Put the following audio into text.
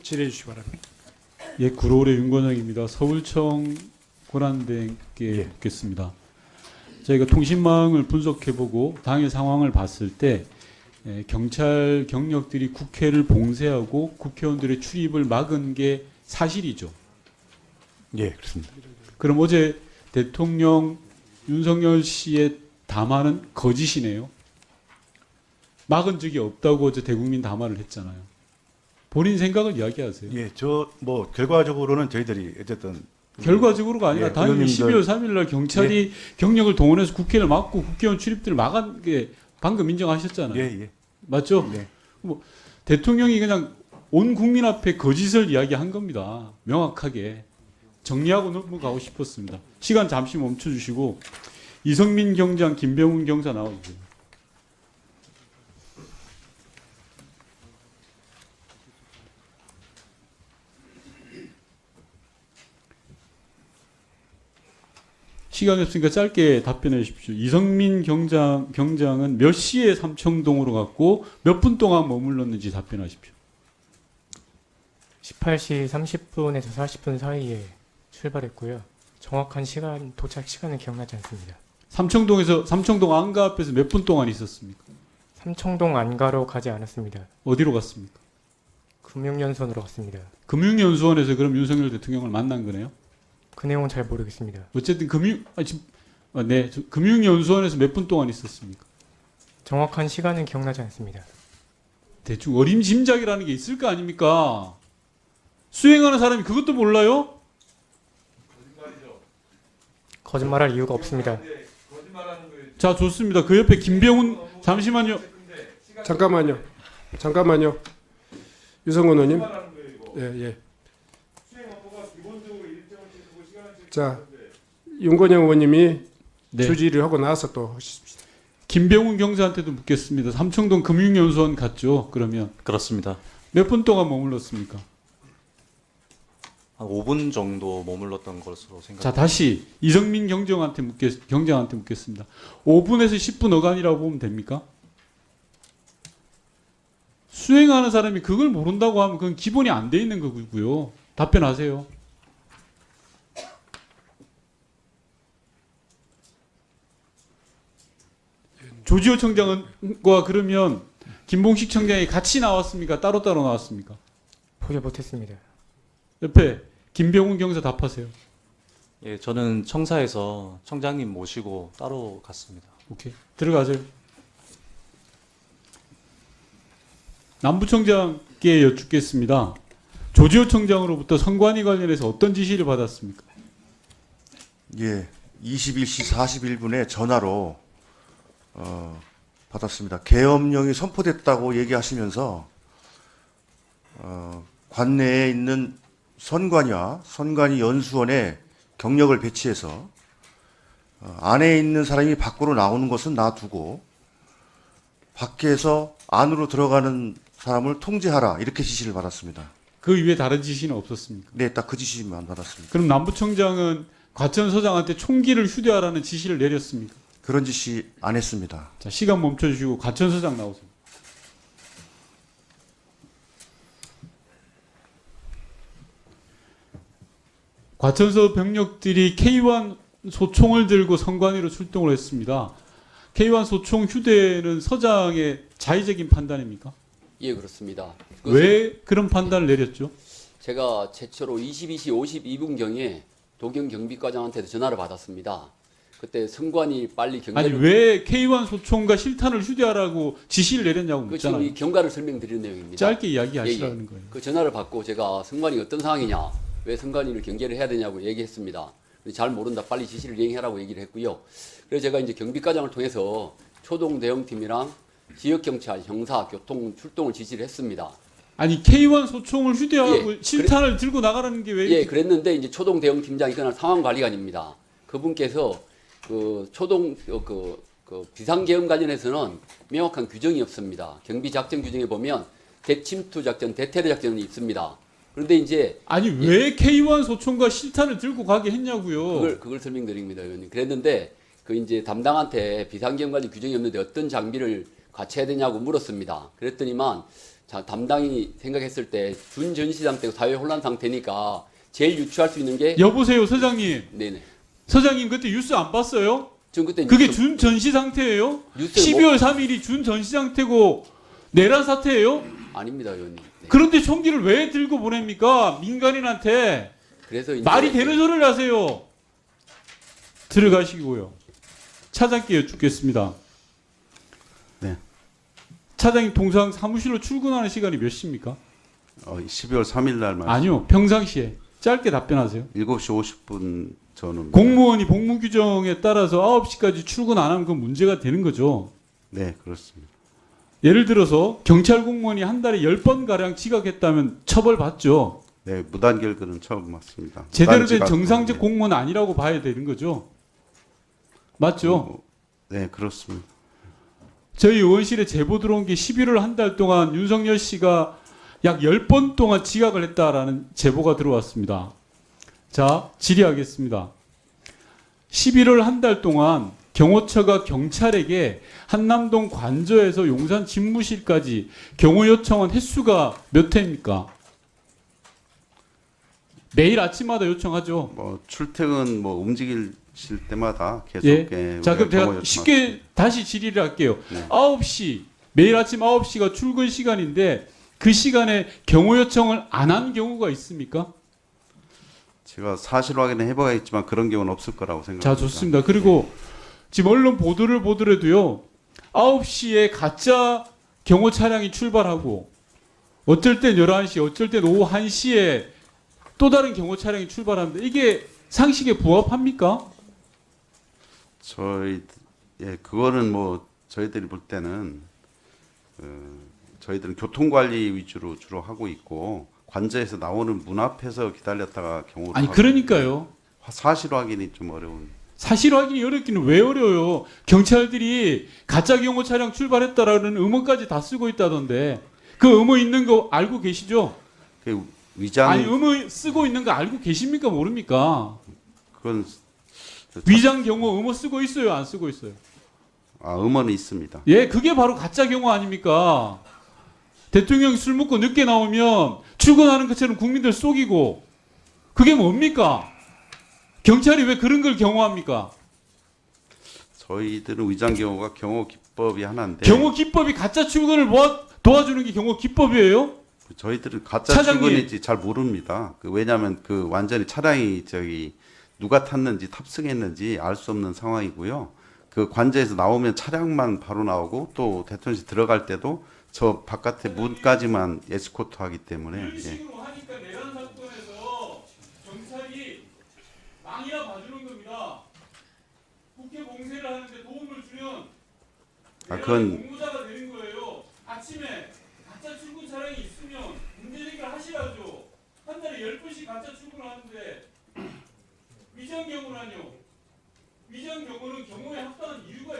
질의해 주시기 바랍니다. 예, 구로울의 윤건영입니다. 서울청 권한대행께 묻겠습니다. 저희가 통신망을 분석해보고 당일 상황을 봤을 때 경찰 경력들이 국회를 봉쇄하고 국회의원들의 출입을 막은 게 사실이죠. 예, 그렇습니다. 그럼 어제 대통령 윤석열 씨의 담화는 거짓이네요. 막은 적이 없다고 어제 대국민 담화를 했잖아요. 본인 생각을 이야기하세요. 예, 결과적으로는 저희들이 어쨌든 결과적으로가 아니라 예, 당연히 의원님들- 12월 3일 날 경찰이 경력을 동원해서 국회를 막고 국회의원 출입들을 막은 게 방금 인정하셨잖아요. 예. 맞죠? 네. 뭐 대통령이 그냥 온 국민 앞에 거짓을 이야기한 겁니다. 명확하게. 정리하고 넘어가고 싶었습니다. 시간 잠시 멈춰주시고 이성민 경장, 김병훈 경사 나와주세요. 시간이 없으니까 짧게 답변해 주십시오. 이성민 경장은 몇 시에 삼청동으로 갔고 몇 분 동안 머물렀는지 답변하십시오. 18시 30분에서 40분 사이에 출발했고요. 정확한 시간, 도착 시간은 기억나지 않습니다. 삼청동 안가 앞에서 몇 분 동안 있었습니까? 삼청동 안가로 가지 않았습니다. 어디로 갔습니까? 금융연수원으로 갔습니다. 금융연수원에서 그럼 윤석열 대통령을 만난 거네요? 그 내용은 잘 모르겠습니다. 어쨌든 금융연수원에서 몇 분 동안 있었습니까? 정확한 시간은 기억나지 않습니다. 대충 어림짐작이라는 게 있을 거 아닙니까? 수행하는 사람이 그것도 몰라요? 거짓말할 이유가 없습니다. 자, 좋습니다. 그 옆에 김병훈, 잠시만요. 잠깐만요. 유성건 의원님. 예. 자, 윤건영 의원님이 네. 주지를 하고 나서 또 하십시다. 김병훈 경사한테도 묻겠습니다. 삼청동 금융연수원 갔죠? 그러면 그렇습니다. 몇 분 동안 머물렀습니까? 한 5분 정도 머물렀던 것으로 생각합니다. 자, 다시 이성민 경장한테 묻겠습니다. 5분에서 10분 어간이라고 보면 됩니까? 수행하는 사람이 그걸 모른다고 하면 그건 기본이 안 돼 있는 거고요. 답변하세요. 조지호 청장과 그러면 김봉식 청장이 같이 나왔습니까? 따로따로 나왔습니까? 보지 못했습니다. 옆에 김병훈 경사 답하세요. 예, 저는 청사에서 청장님 모시고 따로 갔습니다. 오케이. 들어가세요. 남부청장께 여쭙겠습니다. 조지호 청장으로부터 선관위 관련해서 어떤 지시를 받았습니까? 예, 21시 41분에 전화로 받았습니다. 계엄령이 선포됐다고 얘기하시면서 관내에 있는 선관위와 선관위 연수원에 경력을 배치해서 안에 있는 사람이 밖으로 나오는 것은 놔두고 밖에서 안으로 들어가는 사람을 통제하라 이렇게 지시를 받았습니다. 그 이외에 다른 지시는 없었습니까? 네, 딱 그 지시만 받았습니다. 그럼 남부청장은 과천서장한테 총기를 휴대하라는 지시를 내렸습니까? 그런 지시 안 했습니다. 자, 시간 멈춰주시고 과천서장 나오세요. 과천서 병력들이 K1 소총을 들고 선관위로 출동을 했습니다. K1 소총 휴대는 서장의 자의적인 판단입니까? 예, 그렇습니다. 왜 그런 판단을 내렸죠? 제가 최초로 22시 52분경에 도경 경비과장한테도 전화를 받았습니다. 그때 선관위 빨리 아니 경계를 왜 K1 소총과 실탄을 휴대하라고 지시를 내렸냐고 그 지금 묻잖아요. 이 경과를 설명드리는 내용입니다. 짧게 이야기하시라는 거예요. 그 전화를 받고 제가 선관위 어떤 상황이냐, 왜 선관위를 경계를 해야 되냐고 얘기했습니다. 잘 모른다, 빨리 지시를 이행하라고 얘기를 했고요. 그래서 제가 이제 경비과장을 통해서 초동 대응팀이랑 지역경찰, 형사, 교통 출동을 지시를 했습니다. 아니 K1 소총을 휴대하고 예, 실탄을 들고 나가라는 게 왜 예, 그랬는데 이제 초동 대응팀장이 그날 상황관리관입니다. 그분께서 그 초동 그 비상계엄 관련해서는 명확한 규정이 없습니다. 경비작전 규정에 보면 대침투 작전, 대테러 작전이 있습니다. 그런데 이제 아니 왜 K1 소총과 실탄을 들고 가게 했냐고요. 그걸 설명드립니다, 의원님. 그랬는데 그 이제 담당한테 비상계엄 관련 규정이 없는데 어떤 장비를 갖춰야 되냐고 물었습니다. 그랬더니만 자, 담당이 생각했을 때 준전시 상태고 사회 혼란 상태니까 제일 유추할 수 있는 게 여보세요, 서장님. 네네. 서장님 그때 뉴스 안 봤어요? 전 그때 그게 뉴스- 준 전시 상태예요? 뉴스에 12월 3일이 준 전시 상태고 내란 사태예요? 아닙니다, 의원님. 네. 그런데 총기를 왜 들고 보냅니까? 민간인한테 그래서 이제 말이 되는 소리를 하세요. 들어가시고요. 차장께 여쭙겠습니다. 네. 차장님 통상 사무실로 출근하는 시간이 몇 시입니까? 12월 3일 날 말씀. 아니요. 평상시에. 짧게 답변하세요. 7시 50분 전후. 공무원이 복무 규정에 따라서 9시까지 출근 안 하면 그건 문제가 되는 거죠. 네, 그렇습니다. 예를 들어서 경찰 공무원이 한 달에 10번 가량 지각했다면 처벌받죠. 네, 무단 결근은 처음 맞습니다. 제대로 무단 된 지각 정상적 때문에. 공무원은 아니라고 봐야 되는 거죠. 맞죠? 네, 그렇습니다. 저희 의원실에 제보 들어온 게 11월 한 달 동안 윤석열 씨가 약 10번 동안 지각을 했다라는 제보가 들어왔습니다. 자, 질의하겠습니다. 11월 한 달 동안 경호처가 경찰에게 한남동 관저에서 용산 집무실까지 경호 요청한 횟수가 몇 회입니까? 매일 아침마다 요청하죠. 뭐 출퇴근 뭐 움직일 때마다 계속 예. 자, 그럼 경호 제가 요청하십니다. 쉽게 다시 질의를 할게요. 네. 9시, 매일 아침 9시가 출근 시간인데 그 시간에 경호 요청을 안 한 경우가 있습니까? 제가 사실 확인을 해봐야겠지만 그런 경우는 없을 거라고 생각합니다. 자, 좋습니다. 그리고 지금 언론 보도를 보더라도요. 9시에 가짜 경호 차량이 출발하고 어쩔 땐 11시, 어쩔 땐 오후 1시에 또 다른 경호 차량이 출발합니다. 이게 상식에 부합합니까? 그거는 뭐 저희들이 볼 때는 저희들은 교통관리 위주로 주로 하고 있고 관저에서 나오는 문 앞에서 기다렸다가 경호를 아니 하고 그러니까요. 사실 확인이 좀 어려운. 사실 확인이 어렵기는 왜 어려워요? 경찰들이 가짜 경호 차량 출발했다라는 음원까지 다 쓰고 있다던데 그 음원 있는 거 알고 계시죠? 그 위장 아니 음원 쓰고 있는 거 알고 계십니까? 모릅니까? 그건 위장 경호 음원 쓰고 있어요? 안 쓰고 있어요? 음원이 있습니다. 예, 그게 바로 가짜 경호 아닙니까? 대통령이 술 먹고 늦게 나오면 출근하는 것처럼 국민들 속이고 그게 뭡니까? 경찰이 왜 그런 걸 경호합니까? 저희들은 위장 경호가 경호 기법이 하나인데 경호 기법이 가짜 출근을 도와주는 게 경호 기법이에요? 저희들은 가짜 차장님. 출근인지 잘 모릅니다. 왜냐하면 완전히 차량이 누가 탔는지 탑승했는지 알 수 없는 상황이고요. 그 관저에서 나오면 차량만 바로 나오고 또 대통령실 들어갈 때도 저 바깥에 문까지만 에스코트하기 때문에 이런 식으로 하니까 내란 사건에서 경찰이 망이나 봐주는 겁니다. 국회 공세를 하는데 도움을 주면 그건 공모자가 되는 거예요. 아침에 가짜 출근 차량이 있으면 문제 제기를 하시라죠. 한 달에 10번씩 가짜 출근하는데 위장 경호라뇨. 위장 경호는 경호에 합당한 이유가